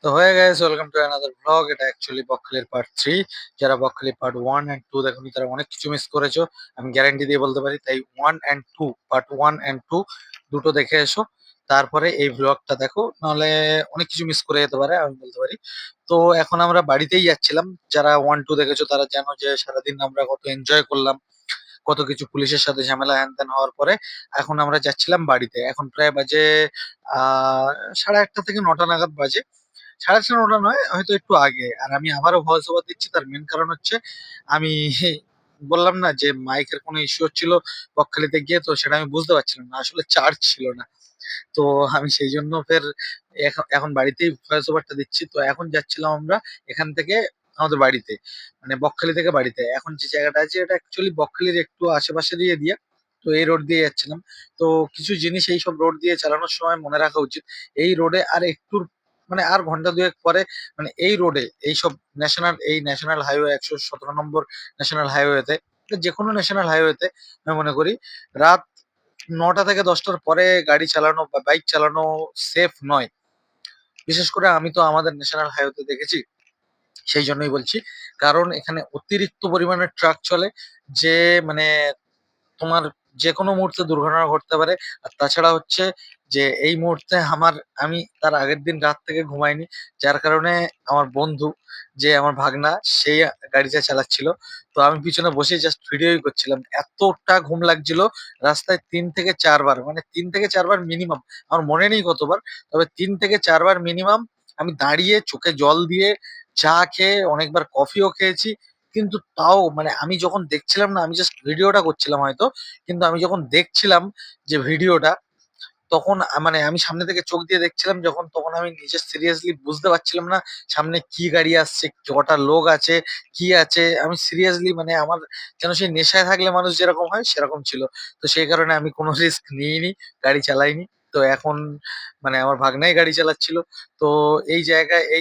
তো হয়ে গেছে, ওয়েলকাম টু অ্যানাদার ব্লগ। এটা অ্যাকচুয়ালি বকখালির পার্ট 3। যারা বকখালি পার্ট 1 and 2 দেখোনি তারা অনেক কিছু মিস করেছো, আমি গ্যারান্টি দিয়ে বলতে পারি। তাই 1 and 2, পার্ট 1 and 2 দুটো দেখে এসো, তারপরে এই ব্লগটা দেখো, নাহলে অনেক কিছু মিস করে যেতে পারে, আমি বলতে পারি। তো এখন আমরা বাড়িতেই যাচ্ছিলাম। যারা 1-2 দেখেছো তারা জানো যে সারাদিন আমরা কত এনজয় করলাম, কত কিছু পুলিশের সাথে ঝামেলা হ্যান ত্যান হওয়ার পরে এখন আমরা যাচ্ছিলাম বাড়িতে। এখন প্রায় বাজে 8:30 থেকে 9টা নাগাদ বাজে। 8:30 9টা নয়, হয়তো একটু আগে। আর আমি আবারও ভয়েস ওভার দিচ্ছি, তার মেন কারণ হচ্ছে আমি বললাম না যে মাইকের কোনো ইস্যু হচ্ছিল বকখালিতে গিয়ে, তো সেটা আমি বুঝতে পারছিলাম না, আসলে চার্জ ছিল না। তো আমি সেই জন্য ফের এখন এখন বাড়িতেই ভয়েস ওভারটা দিচ্ছি। তো এখন যাচ্ছিলাম আমরা এখান থেকে আমাদের বাড়িতে, মানে বকখালি থেকে বাড়িতে। এখন যে জায়গাটা আছে এটা অ্যাকচুয়ালি বকখালির একটু আশেপাশে দিয়ে দিয়া, তো এই রোড দিয়ে যাচ্ছিলাম। তো কিছু জিনিস এই সব রোড দিয়ে চালানোর সময় মনে রাখা উচিত। এই রোডে আর একটু, মানে আর ঘন্টা দুয়েক পরে, মানে এই রোডে এইসব ন্যাশনাল হাইওয়ে 117 নম্বর ন্যাশনাল হাইওয়েতে, যে কোনো ন্যাশনাল হাইওয়েতে আমি মনে করি রাত 9টা থেকে 10টার পরে গাড়ি চালানো বা বাইক চালানো সেফ নয়। বিশেষ করে আমি তো আমাদের ন্যাশনাল হাইওয়েতে দেখেছি, সেই জন্যই বলছি। কারণ এখানে অতিরিক্ত পরিমাণে ট্রাক চলে, যে মানে তোমার যে কোনো মুহূর্তে দুর্ঘটনা ঘটতে পারে। আর তাছাড়া হচ্ছে যে এই মুহূর্তে আমি তার আগের দিন রাত থেকে ঘুমাইনি, যার কারণে আমার বন্ধু, যে আমার ভাগনা, সেই গাড়িটা চালাচ্ছিল। তো আমি পিছনে বসে জাস্ট ভিডিওই করছিলাম, এতটা ঘুম লাগছিল। রাস্তায় 3 থেকে 4 বার, মানে 3 থেকে 4 বার মিনিমাম, আমার মনে নেই কতবার, তবে 3 থেকে 4 বার মিনিমাম আমি দাঁড়িয়ে চোখে জল দিয়ে চা খেয়ে, অনেকবার কফিও খেয়েছি। কিন্তু তাও মানে আমি যখন দেখছিলাম না, আমি জাস্ট ভিডিওটা করছিলাম হয়তো, কিন্তু আমি যখন দেখছিলাম যে ভিডিওটা, তখন মানে আমি সামনে থেকে চোখ দিয়ে দেখছিলাম যখন, তখন আমি নিজে সিরিয়াসলি বুঝতে পারছিলাম না সামনে কি গাড়ি আসছে, কটা লোক আছে, কি আছে। আমি সিরিয়াসলি মানে আমার যেন সেই নেশায় থাকলে মানুষ যেরকম হয় সেরকম ছিল। তো সেই কারণে আমি কোনো রিস্ক নিইনি, গাড়ি চালাইনি। তো এখন মানে আমার ভাগ্নাই গাড়ি চালাচ্ছিল। তো এই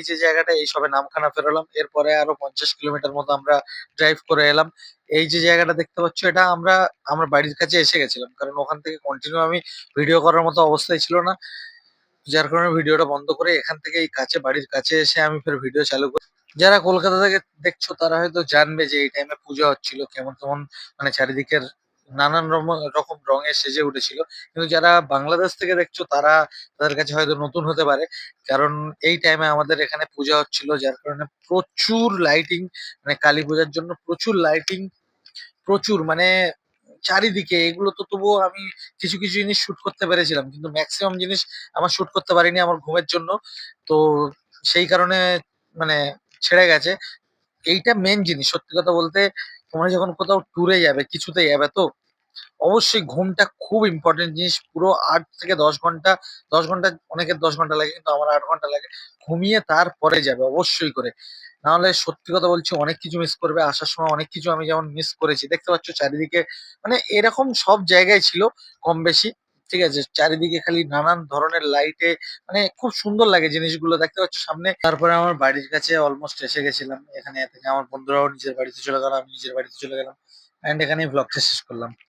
যে জায়গাটা, এই সবে নামখানা পেরোলাম, এরপরে আরো 50 কিলোমিটার মতো আমরা ড্রাইভ করে এলাম। এই যে জায়গাটা দেখতে পাচ্ছ, এটা আমরা আমার বাড়ির কাছে এসে গেছিলাম, কারণ ওখান থেকে কন্টিনিউ আমি ভিডিও করার মতো অবস্থায় ছিল না। যার কারণে ভিডিওটা বন্ধ করে এখান থেকে এই কাছে, বাড়ির কাছে এসে আমি ফের ভিডিও চালু করি। যারা কলকাতা থেকে দেখছো তারা হয়তো জানবে যে এই টাইমে পূজা হচ্ছিল, কেমন কেমন মানে চারিদিকের নানান রকম রঙে সেজে উঠেছিল। কিন্তু যারা বাংলাদেশ থেকে দেখছো তারা, তাদের কাছে হয়তো নতুন হতে পারে, কারণ এই টাইমে আমাদের এখানে পূজা হচ্ছিল, যার কারণে প্রচুর লাইটিং, মানে কালী পূজার জন্য প্রচুর লাইটিং, প্রচুর মানে চারিদিকে। এগুলো তো তবুও আমি কিছু কিছু জিনিস শুট করতে পেরেছিলাম, কিন্তু ম্যাক্সিমাম জিনিস আমার শুট করতে পারিনি আমার ঘুমের জন্য। তো সেই কারণে মানে ছেড়ে গেছে। এইটা মেন জিনিস, সত্যি কথা বলতে। তোমরা যখন কোথাও ট্যুরে যাবে, কিছুতে যাবে, তো অবশ্যই ঘুমটা খুব ইম্পর্টেন্ট জিনিস। পুরো 8 থেকে 10 ঘন্টা, 10 ঘন্টা, অনেকের 10 ঘন্টা লাগে, কিন্তু আমার 8 ঘন্টা লাগে। ঘুমিয়ে তারপরে যাবে অবশ্যই করে, নাহলে সত্যি কথা বলছি অনেক কিছু মিস করবে। আসার সময় অনেক কিছু আমি যেমন মিস করেছি, দেখতে পাচ্ছ চারিদিকে, মানে এরকম সব জায়গায় ছিল কম বেশি। ঠিক আছে, চারিদিকে খালি নানান ধরনের লাইটে, মানে খুব সুন্দর লাগে জিনিসগুলো দেখতে পাচ্ছ সামনে। তারপরে আমার বাড়ির কাছে অলমোস্ট এসে গেছিলাম। এখানে থেকে আমার বন্ধুরাও নিজের বাড়িতে চলে গেল, আমি নিজের বাড়িতে চলে গেলাম। এন্ড এখানেই ব্লগটা শেষ করলাম।